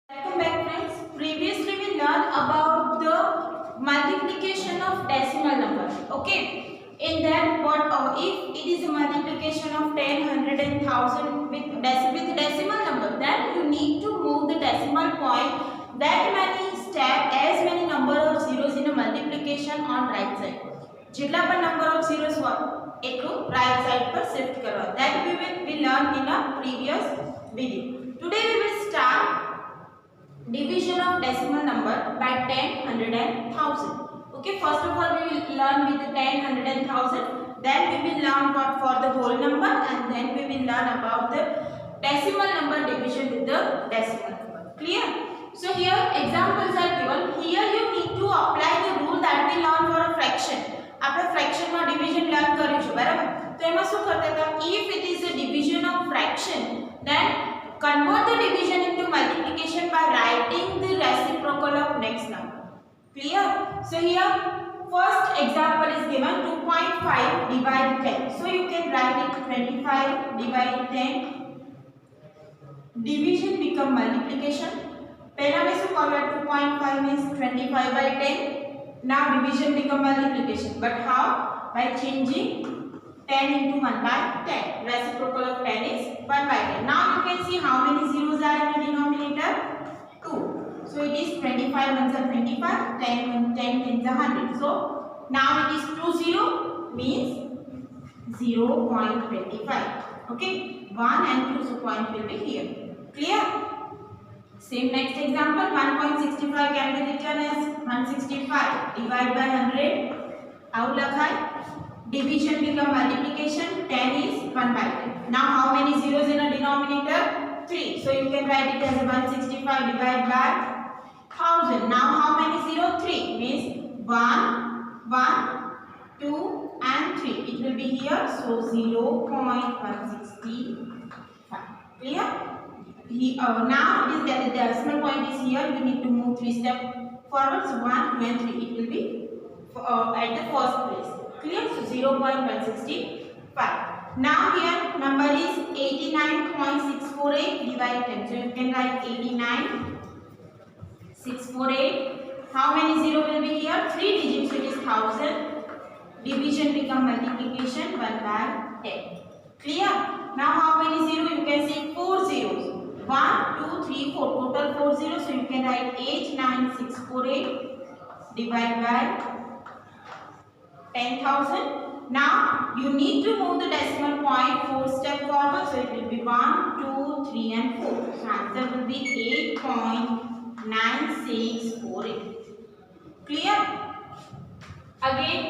Welcome back friends. Previously we learned about the multiplication of decimal number. Okay. In that what if it is a multiplication of 10, 100 and 1000 with decimal number, then you need to move the decimal point that many step as many number of zeros in a multiplication on right side. જેટલા પણ number of zeros હોય એટલું right side પર shift કરવા. That we learned in a previous video. Today we will start division of decimal number by 10, 100 and 1000. Okay, first of all we will learn with the 10, 100 and 1000. Then we will learn what for the whole number, and then we will learn about the decimal number division with the decimal number. Clear? So here examples are given. Here you need to apply the rule that we learned for a fraction. આપણે fraction માં division learn કરીશું, બરાબર? તો એમાં શું કરતા હતા? If it is a division of fraction, then convert the division into multiplication by writing the reciprocal of next number. Clear? So here first example is given 2.5 divide 10. So you can write it 25 divide 10. Division become multiplication. पहला में શું કરવું? 2.5 means 25 by 10. Now division become multiplication. But how? By changing 10 into 1 by 10. Reciprocal of 10 is 1 by 10. Now you can see how many zeros are in the denominator? 2. So it is 25 ones are 25, 10 tens are 100. So now it is 20 means 0.25. Okay, 1 and 2, so point will be here. Clear? Same next example, 1.65 can be written as 165 divide by 100. How lakhay? Division become multiplication. 10 is 1 by 10. Now how many zeros in a denominator? 3. So you can write it as 165 divided by 1000. Now how many zeros? 3 means 1, 1, 2 and 3. It will be here. So 0.165. Clear? Now it is that the decimal point is here. You need to move 3 steps forward. So 1, 2 and 3. It will be at the first place. Clear? So 0.165. Now here number is 89.648 divide 10. So you can write 89.648. How many zero will be here? 3 digits. So it is 1000. Division become multiplication 1 by 10. Clear? Now how many zero? You can see 4 zeros. 1, 2, 3, 4. Total 4 zeros. So you can write 89648 divided by 10,000. Now you need to move the decimal point 4 steps forward. So it will be 1, 2, 3 and 4. So answer will be 8.9648. Clear? Again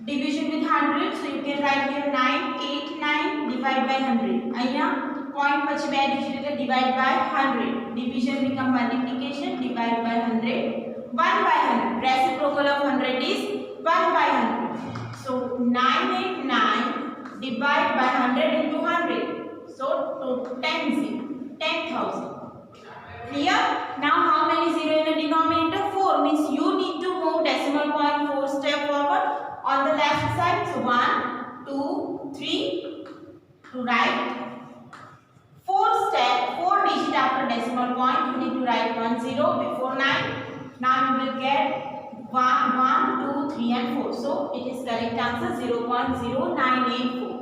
division with 100. So you can write here 989 divided by 100. અહીંયા point પછી બે digit એટલે divide by 100. Division become multiplication. Divide by 100. 1 by 100. Reciprocal of 100 is 1 by 100. So 989 divide by 100 into 100. So 10,000. Clear? Now how many zero in the denominator? 4 means you need to move decimal point 4 step forward on the left side. So 1, 2, 3 to write 4 step, 4 digit after decimal point. You need to write 1 0 before 9. Now you will get 1, 2, 3 and 4. So it is correct answer 0.0984.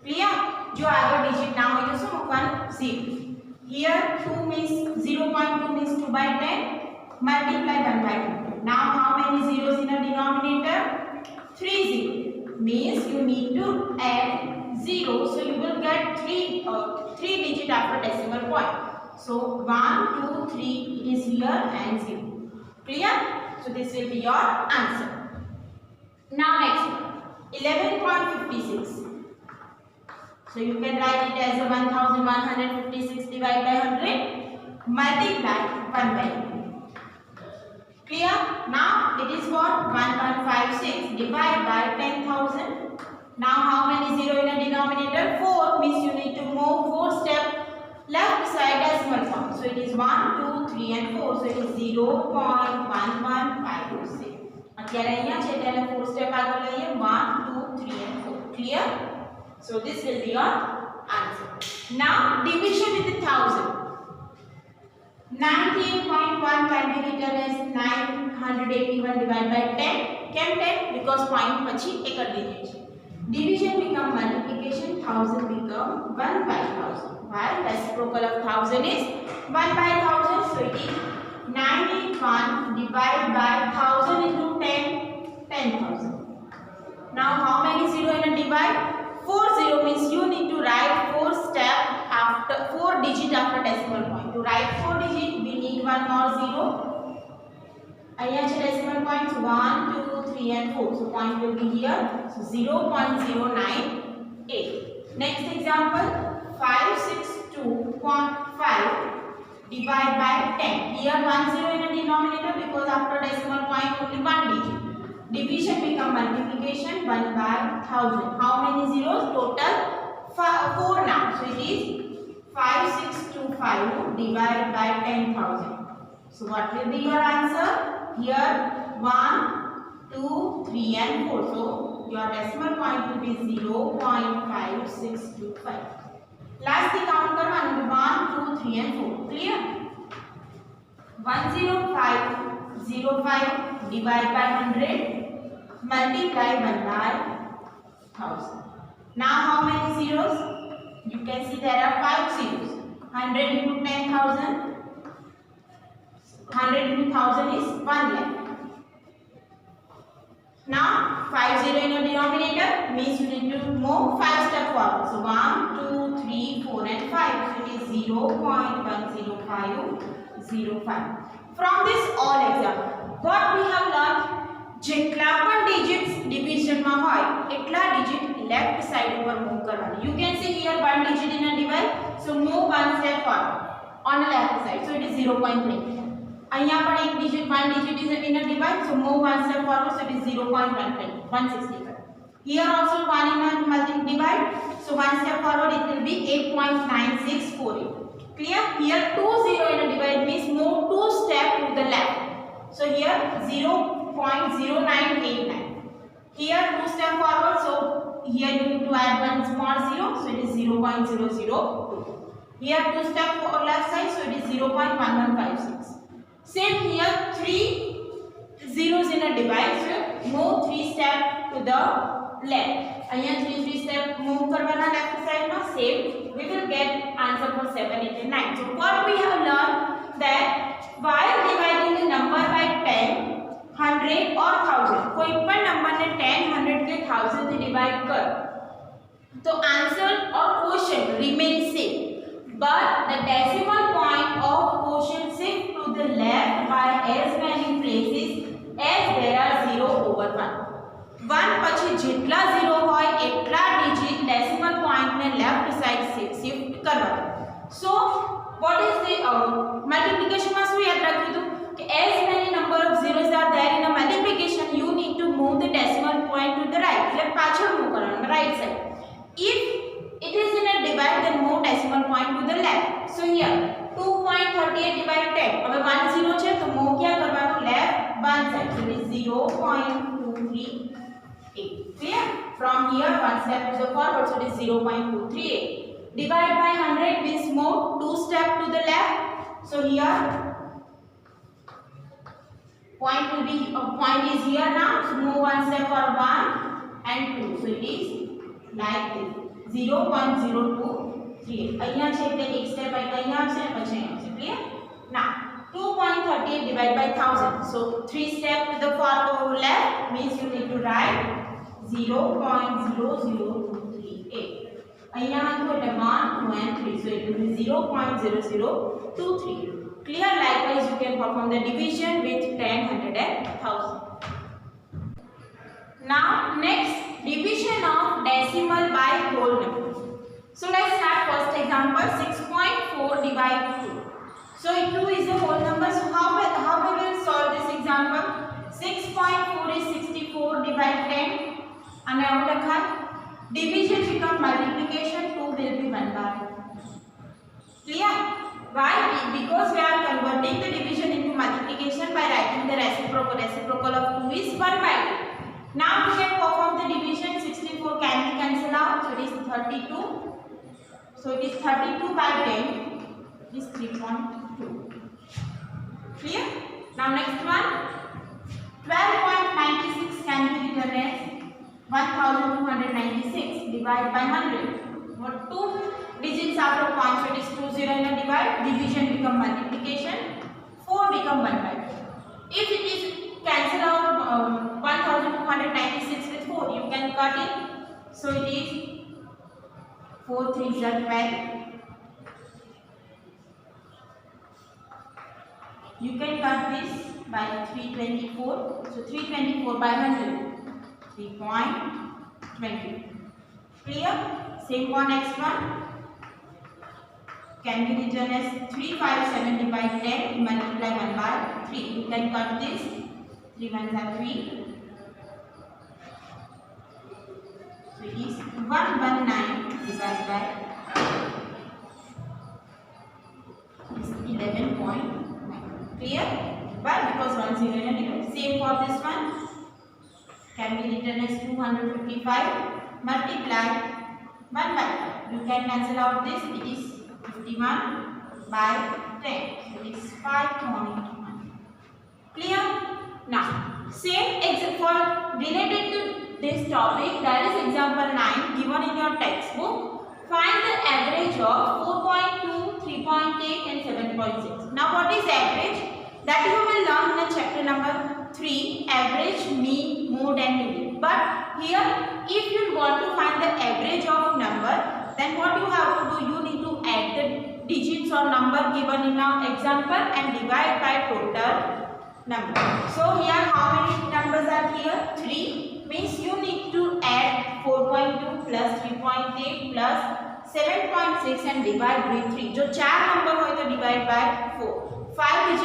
Clear? जो आगे digit ना हो तो सो 1 0. Here 2 means 0.2 means 2 by 10. Multiply 1 by 10. Now how many zeros in a denominator? 3 0. Means you need to add 0. So you will get 3 digit after decimal point. So 1, 2, 3 it is here and 0. Clear? So this will be your answer. Now next one, 11.56. So you can write it as a 1156 divided by 100. Multiply 1 by 100. Clear? Now it is what? 1156 divided by 10,000. Now how many zero in a denominator? 4 means you need to move 4 steps left side decimal point. So it is 1, 2, 3 and 4. So it is 0.11526. અત્યારે અહીંયા છે એટલે 4 step આગળ લઈએ 1, 2, 3 and 4. Clear? So this will be your answer. Now division with 1000. 98.1 can be written as 981 divided by 10. કેમ 10? Because point પછી એક જ digit છે. Division become multiplication, 1000 become 1 by 1000. Why? Reciprocal of 1000 is 1 by 1000. So it is 981 divided by 1000 into 10, 10,000. Now how many zero in a divide? 4 zero means you need to write 4 step after 4 digit after decimal point. To write 4 digit we need one more zero. અહીંયા છે decimal points 1, 2, 3 and 4. So point will be here. So 0.098. Next example, 562.5 divide by 10. Here 1 zero in a denominator because after decimal point only one digit. Division become multiplication, 1 by 1000. How many zeros? Total 4 now. So it is 5625 divided by 10,000. So what will be your answer? Here 1, 2, 3 and 4. So your decimal point will be 0.5625. Last count करवाना 1, 2, 3 and 4. Clear? 10505 divide by 100 multiply 1 by 1000. Now how many zeros? You can see there are 5 zeros. 100 into 10,000. 100 into 1000 is 1 lakh. Now 5 zero in a denominator means you need to move 5 steps forward. So 1, 2, 3, 4 and 5. So it is 0.10505. From this all example, what we have learned? જેટલા પણ digits division માં હોય એટલા digit left side ઉપર move કરવાના. You can see here one digit in a divide, so move one step forward on the left side. So it is 0.3. અહીંયા પણ એક digit one digit is in a divide, so move one step forward. So it is 0.165. Here also one in a divide, so one step forward it will be 8.9648. Clear? Here 2 zero in a divide means move 2 step to the left. So here 0.0989. Here 2 step forward, so here you need to add one small zero, so it is 0.002. Here 2 step for left side, so it is 0.1156. Same here 3 zeros in a divide, so move 3 step to the left. અહીંયા 3 step move કરવાના left side માં same we will get answer for 7, 8 and 9. So what we have learned that while dividing the number by 10, 100 or 1000, कोई पण number ने 10, 100 के 1000 से divide कर तो आंसर और question remain same, but the decimal point of quotient shift to the left by as many places as there are 0 over 1. 1 પછી જેટલા 0 હોય એટલા ડિજિટ ડેસિમલ પોઈન્ટ ને લેફ્ટ સાઈડ શિફ્ટ કરવા. So what is the multiplication માં શું યાદ રાખ્યું હતું કે as many number of zeros are there in a multiplication you need to move the decimal point to the right, એટલે પાછળ મૂવ કરવાનું right side. If it is in a divide then move decimal point to the left. So here 2.38 divided 10, હવે 1 0 છે તો move ક્યાં કરવાનું left one side, so it is 0.238. Clear? From here one step to the forward, so it is 0.238. Divide by 100 means move 2 step to the left. So here point will be point is here now, so move one step for 1 and 2. So it is like this 0.0238. અહીંયા છે એટલે એક step અહીંયા આવશે અને પછી અહીંયા આવશે. Clear? Now 2.38 divided by 1000. So 3 step to the forward left means you need to write 0.00238. અહીંયા હતું એટલે 1, 2 and 3. So it will be 0.0023. Clear? Likewise you can perform the division with 10, 100 and 1000. Now next, division of decimal by whole number. So let's start first example, 6.4 divide 2. So 2 is a whole number, so how we will solve this example? 6.4 is 64 divide 10 and I will have division become multiplication, 2 will be 1 by 2. Clear? Why? Because we are converting the division into multiplication by writing the reciprocal. Reciprocal of 2 is 1 by 2. Now we can perform the division. 64 can be cancelled out, so it is 32. So it is 32 by 10 is 3.2. Clear? Now next one, 12.96 can be written as 1296 divided by 100. What two digits after point? So it is 2 0 in a divide, division become multiplication, 4 become 1 by 4. If it is cancel out 1296 with 4, you can cut it. So it is 4 3s are 12. You can cut this by 324. So 324 by 100, 3.20. Clear? Same for next one. Can be written as 357 divided 10 multiply 1 by 3. You can cut this. 3 1s are 3. So it is 119 divided by 11.9. Clear? But because 1 0 in a divide. Same for this one. Can be written as 255 multiply 1 by 5. You can cancel out this. It is 51 by 10. So it is 5.1. Clear? Now, same example related to this topic. That is example 9 given in your textbook. Find the average of 4.2, 3.8 and 7.6. Now what is average? That you will learn in chapter number 3, average, mean, mode and median. But here if you want to find the average of number, then what you have to do, you need to add the digits or number given in our example and divide by total number. So here how many numbers are here? 3, means you need to add 4.2 plus 3.8 plus 7.6 and divide with 3. जो 4 number हो तो divide by 4. 5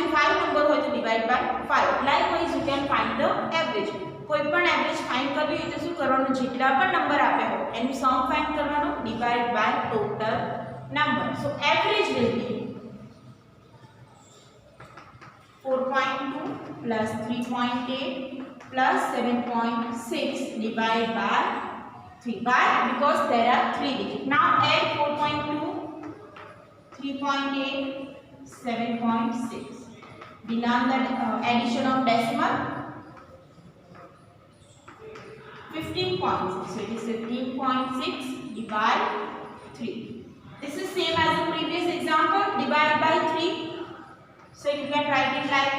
number हो तो divide by 5. Likewise you can find the average. કોઈ પણ average find કરવી હોય તો શું કરવાનું, જેટલા પણ નંબર આપ્યા હોય એનું સમ ફાઇન્ડ કરવાનો, divide by total number. So average will be 4.2 plus 3.8 plus 7.6 divided by 3. Why? Because there are 3 digits. Now add 4.2, 3.8, 7.6. Learn the addition of decimal. 15.6. So it is 15.6 divide 3. This is same as the previous example. Divide by 3. So you can write it like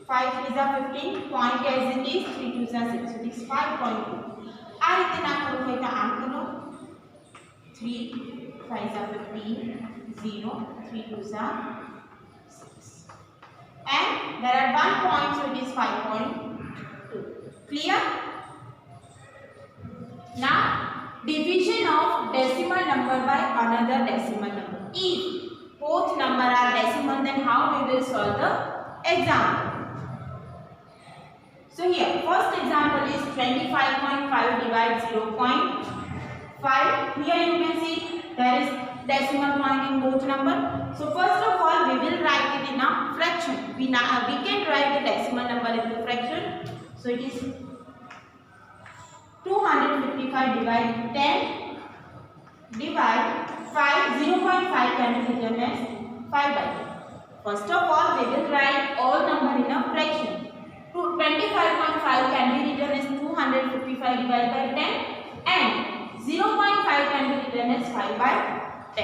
5 3s are 15. Point as it is. 3 2s are 6. So it is 5.2. આ રીતે ના કરવું હોય તો આમ કરો. 3 5s are 15. 0 3 2s are 6. And there are 1 point, so it is 5.2. Clear? Now division of decimal number by another decimal number. If both number are decimal, then how we will solve the example? So here first example is 25.5 divide 0.5. Here you can see there is decimal point in both number. So first of all we will write it in a fraction. We can write the decimal number into fraction. So it is 255 divide 10 divide 5. 0.5 can be written as 5 by 10. First of all we will write all number in a fraction. 25.5 can be written as 255 divided by 10 and 0.5 can be written as 5 by 10.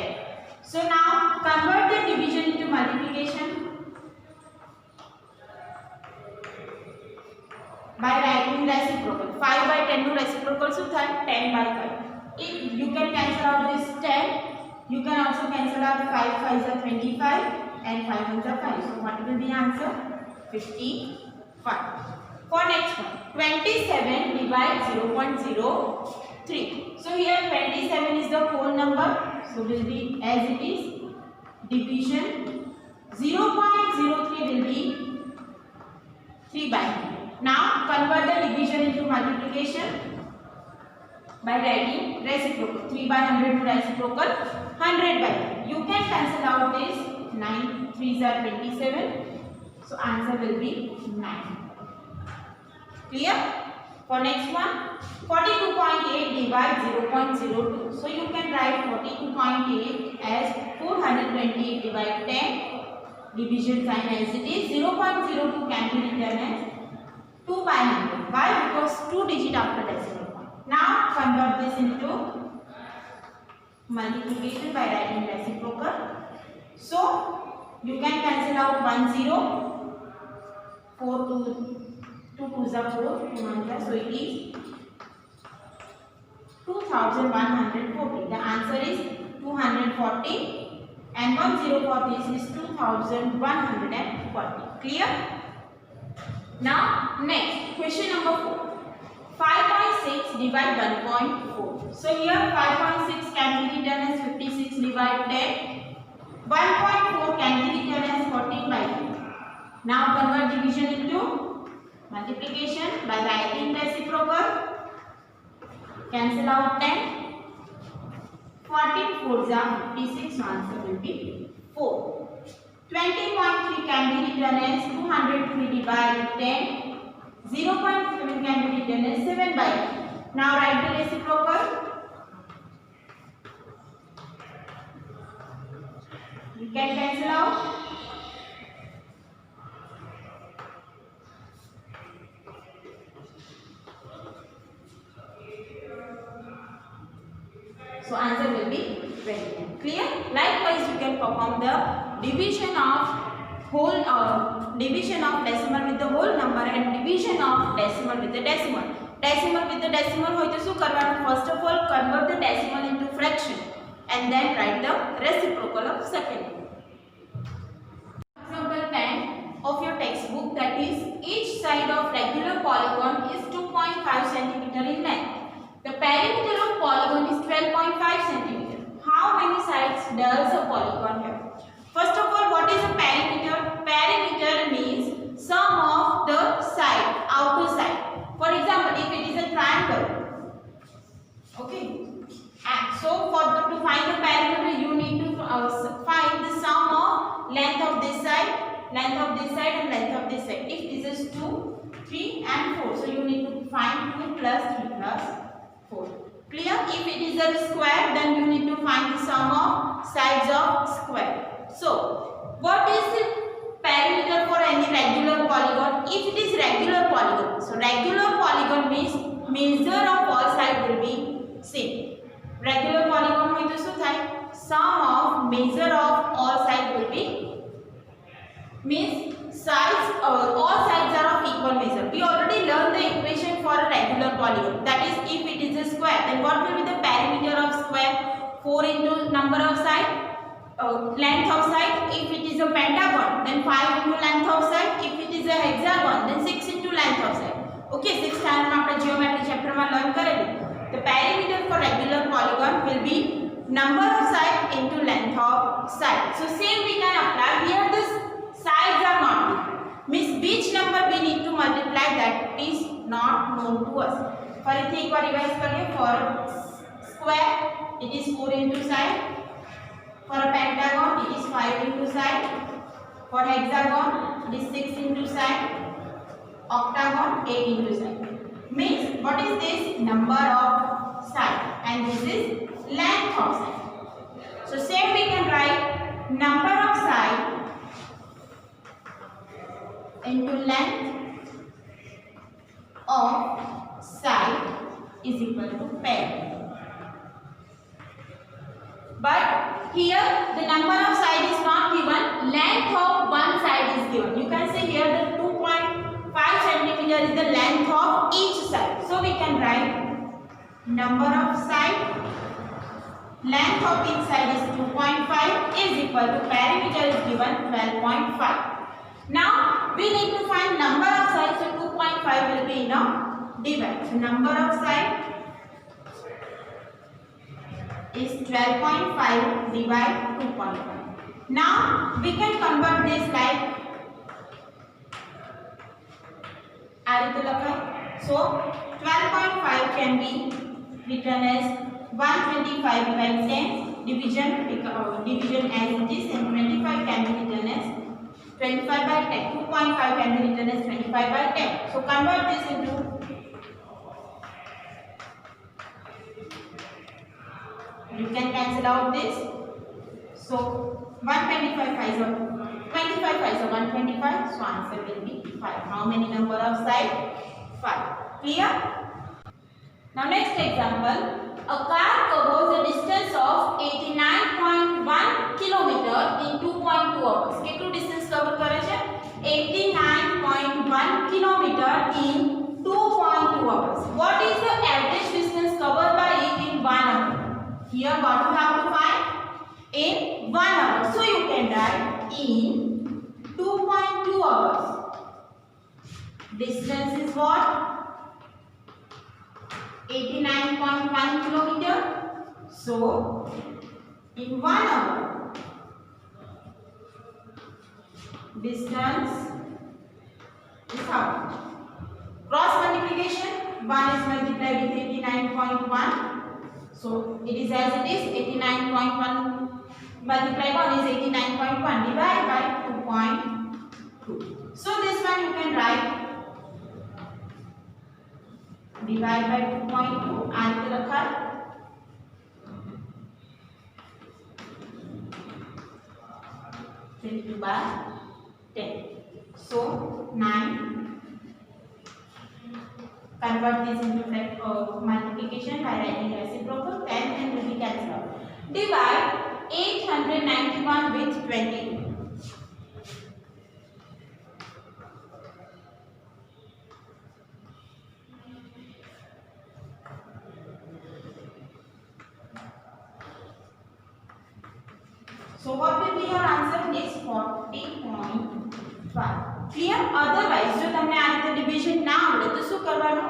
So now convert the division into multiplication by writing reciprocal. 5 by 10 to reciprocal, so 10 by 5. If you can cancel out this 10, you can also cancel out 5 5s are 25 and 5 1s are 5. So what will be answer? 55. For next one, 27 divide 0.03. So here 27 is the whole number, so will be as it is. Division 0.03 will be 3 by 100. Now convert the division into multiplication by writing reciprocal. 3 by 100 to reciprocal 100 by 10. You can cancel out this. 9 3s are 27. So answer will be 9. Clear? For next one, 42.8 divide 0.02. So you can write 42.8 as 428 divide 10 division sign as it is. 0.02 can be written as 2 by 100. Why? Because 2 digit after decimal point. Now convert this into multiplication by writing reciprocal. So you can cancel out 1 0, 4 2 2 is 4, 2 1 so it is 2140. The answer is 240 and 1 0 for this is 2140. Clear? Now next question number 4. 5.6 divide 1.4. So here 5.6 can be written as 56 divide 10. 1.4 can be written as 14 by 2. Now convert division into multiplication by writing reciprocal. Cancel out 10. 14 4s are 56. Answer will be 4. 20.3 can be written as 203 divided 10. 0.7 can be written as 7 by 10. Now write the reciprocal. You can cancel out. So answer will be 20. Clear? Likewise, you can perform the division of decimal with the whole number and division of decimal with the decimal. Decimal with the decimal hoy to શું કરવાનું? First of all, convert the decimal into fraction and then write the reciprocal of second. Example 10 of your textbook, that is, each side of regular polygon is 2.5 cm in length. The perimeter of polygon is 12.5 cm. How many sides does a polygon have? First of all, what is a perimeter? Perimeter means sum of the side, outer side. For example, if it is a triangle, okay. So to find the perimeter, you need to find the sum of length of this side, and length of this side. If this is 2, 3 and 4, so you need to find 2 plus 3 plus 4. Clear? If it is a square, then you need to find the sum of sides of square. So, what is the perimeter for any regular polygon? If it is regular polygon, so regular polygon means measure of all sides will be same. Regular polygon hoy to શું થાય? Sum of measure of all sides will be means sides all sides are of equal measure. We already learned the equation for a regular polygon. That is, if it is a square, then what will be the perimeter of square? 4 into number of side, length of side. If it is a pentagon, then 5 into length of side. If it is a hexagon, then 6 into length of side. Okay, 6th standard में आपने geometry chapter में learn करेंगे. The perimeter for regular polygon will be number of side into length of side. So same we can apply here. This sides are not given. Means which number we need to multiply, that is not known to us. ફરીથી એકવાર revise કરીએ. For square it is 4 into side. For a pentagon it is 5 into side. For hexagon it is 6 into side. Octagon 8 into side. Means what is this? Number of side, and this is length of side. So same we can write number of side into length of side is equal to perimeter. But here the number of side is not given, length of one side is given. You can say here the 2.5 cm is the length of each side. So we can write number of side, length of each side is 2.5 is equal to perimeter is given 12.5. Now we need to find number of sides, so 2.5 will be enough. Divide. So number of side is 12.5 divide 2.5. Now we can convert this like so 12.5 can be written as 125 by 10 division as it is, and 25 can be written as 25 by 10. 2.5 can be written as 25 by 10. So convert this into you can cancel out this. So 125 5 is 25 5 so 125, so answer will be 5. How many number of sides? 5. Clear? Now next example, a car covers a distance of 89.1 km in 2.2 hours. કેટલું distance cover કરે છે? 89.1 km in 2.2 hours. What is the average distance covered by it in 1 hour? Here what you have to find? In 1 hour. So you can write in 2.2 hours. Distance is what? 89.1 kilometer. So in 1 hour, distance is how much? Cross multiplication. 1 is multiplied with 89.1. So it is as it is. 89.1 multiplied 1 is 89.1 divided by 2.2. So this one you can write divide by 2.2 and रखा 22 by 10. So 9. Convert this into multiplication by writing reciprocal. 10 and will be cancelled out. Divide 891 with 22. So what will be your answer? Is 40.5. Clear? Otherwise જો તમને આ રીતે division ના આવડે તો શું કરવાનું?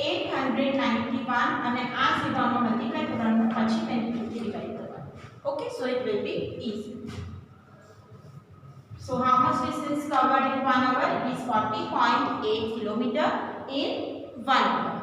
891 અને આ સીધામાં મલ્ટીપ્લાય કરવાનું પછી તેને ડિવાઇડ કરવાનું. Okay, so it will be easy. So how much distance covered in 1 hour? It is 40.8 km in 1 hour.